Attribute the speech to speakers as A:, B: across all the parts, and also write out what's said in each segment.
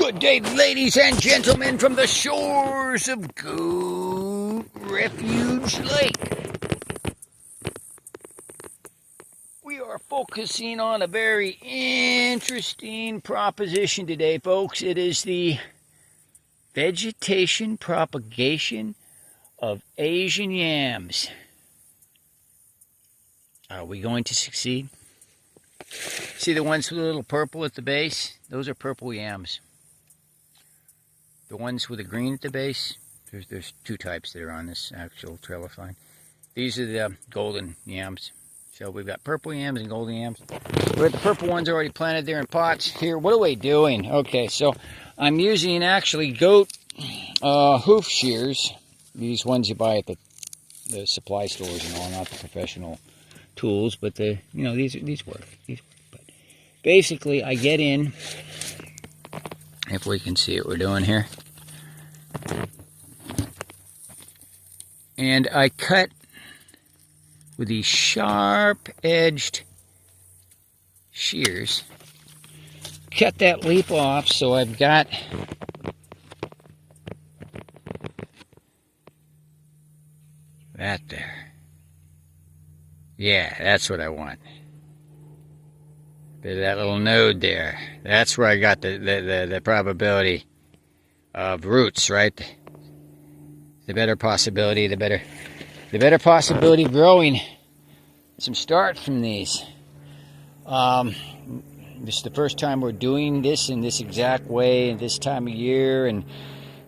A: Good day, ladies and gentlemen, from the shores of Goat Refuge Lake. We are focusing on a very interesting proposition today, folks. It is the vegetation propagation of Asian yams. Are we going to succeed? See the ones with a little purple at the base? Those are purple yams. The ones with the green at the base, there's two types that are on this actual trellis line. These are the golden yams. So we've got purple yams and golden yams. We have the purple ones already planted there in pots. Here, what are we doing? Okay, so I'm using actually goat hoof shears. These ones you buy at the supply stores and all, not the professional tools, but these work. But basically, I get in. If we can see what we're doing here. And I cut with these sharp-edged shears. Cut that leaf off so I've got that there. Yeah, that's what I want. Bit of that little node there. That's where I got the probability of roots, right? The better possibility, the better possibility of growing some start from these. This is the first time we're doing this in this exact way at this time of year, and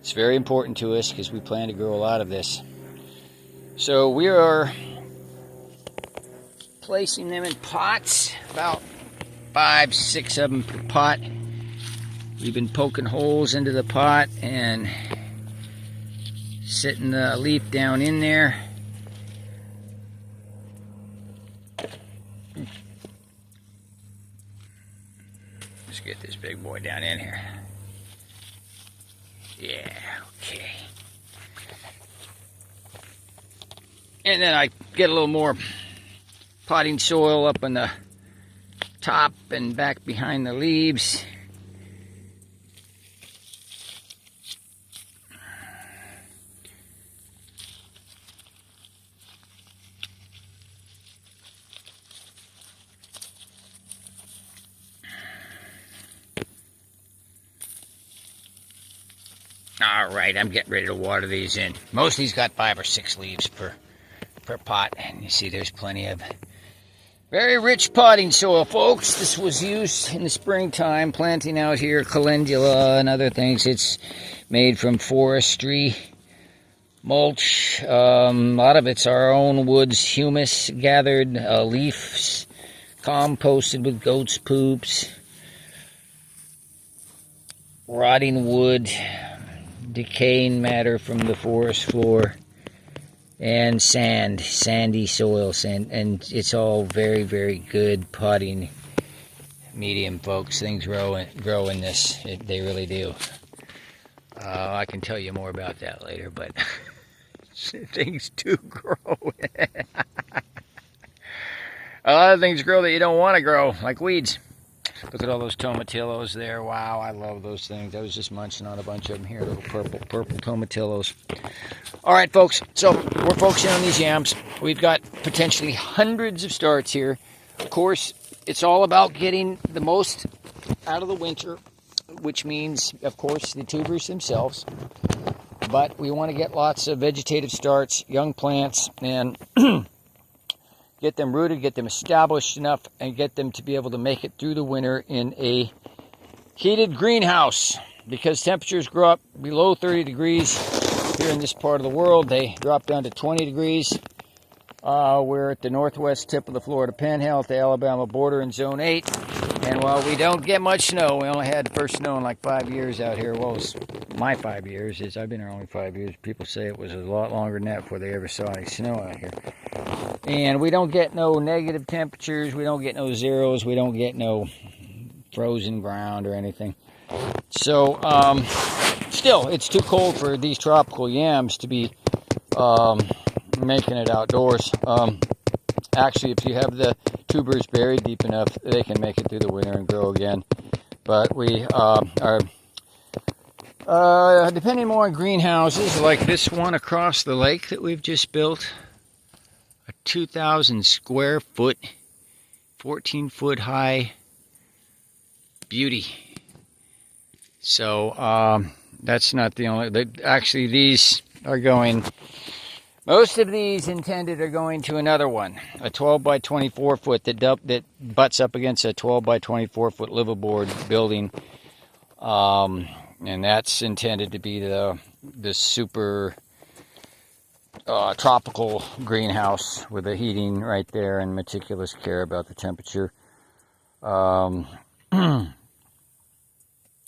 A: it's very important to us because we plan to grow a lot of this. So we are placing them in pots, about 5, 6 of them per pot. We've been poking holes into the pot and setting the leaf down in there. Let's get this big boy down in here. Yeah, okay. And then I get a little more potting soil up on the top and back behind the leaves. All right, I'm getting ready to water these in. Most of these got 5 or 6 leaves per pot, and you see there's plenty of very rich potting soil, folks. This was used in the springtime, planting out here calendula and other things. It's made from forestry mulch. A lot of it's our own woods humus gathered, leaves composted with goat's poops, rotting wood, decaying matter from the forest floor, and sandy soil, and it's all very, very good potting medium, folks. Things grow in this. They really do. I can tell you more about that later, but things do grow. A lot of things grow that you don't want to grow, like weeds. Look at all those tomatillos there. Wow, I love those things. I was just munching on a bunch of them here, little purple tomatillos. All right, folks, so we're focusing on these yams. We've got potentially hundreds of starts here. Of course, it's all about getting the most out of the winter, which means, of course, the tubers themselves. But we want to get lots of vegetative starts, young plants, and get them rooted, get them established enough, and get them to be able to make it through the winter in a heated greenhouse. Because temperatures go up below 30 degrees here in this part of the world. They drop down to 20 degrees. We're at the northwest tip of the Florida Panhandle, at the Alabama border in Zone 8. And while we don't get much snow, we only had the first snow in like 5 years out here. Well, it's my 5 years. I've been here only 5 years. People say it was a lot longer than that before they ever saw any snow out here. And we don't get no negative temperatures. We don't get no zeros. We don't get no frozen ground or anything. So, still, it's too cold for these tropical yams to be making it outdoors. Actually, if you have the tubers buried deep enough, they can make it through the winter and grow again. But we are Depending more on greenhouses, like this one across the lake that we've just built, a 2,000 square foot, 14-foot high beauty. So that's not the only. Actually, these are going. Most of these intended are going to another one, a 12 by 24 foot that butts up against a 12 by 24 foot liveaboard building. And that's intended to be the super tropical greenhouse with the heating right there and meticulous care about the temperature. All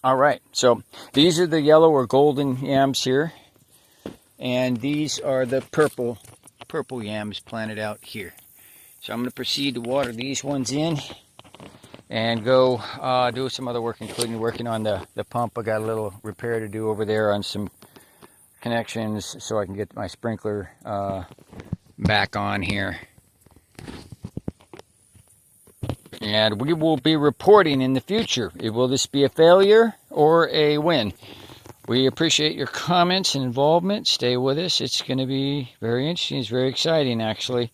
A: right, so these are the yellow or golden yams here, and these are the purple yams planted out here. So I'm going to proceed to water these ones in and go do some other work, including working on the pump. I got a little repair to do over there on some connections so I can get my sprinkler back on here. And we will be reporting in the future. Will this be a failure or a win? We appreciate your comments and involvement. Stay with us. It's going to be very interesting. It's very exciting, actually.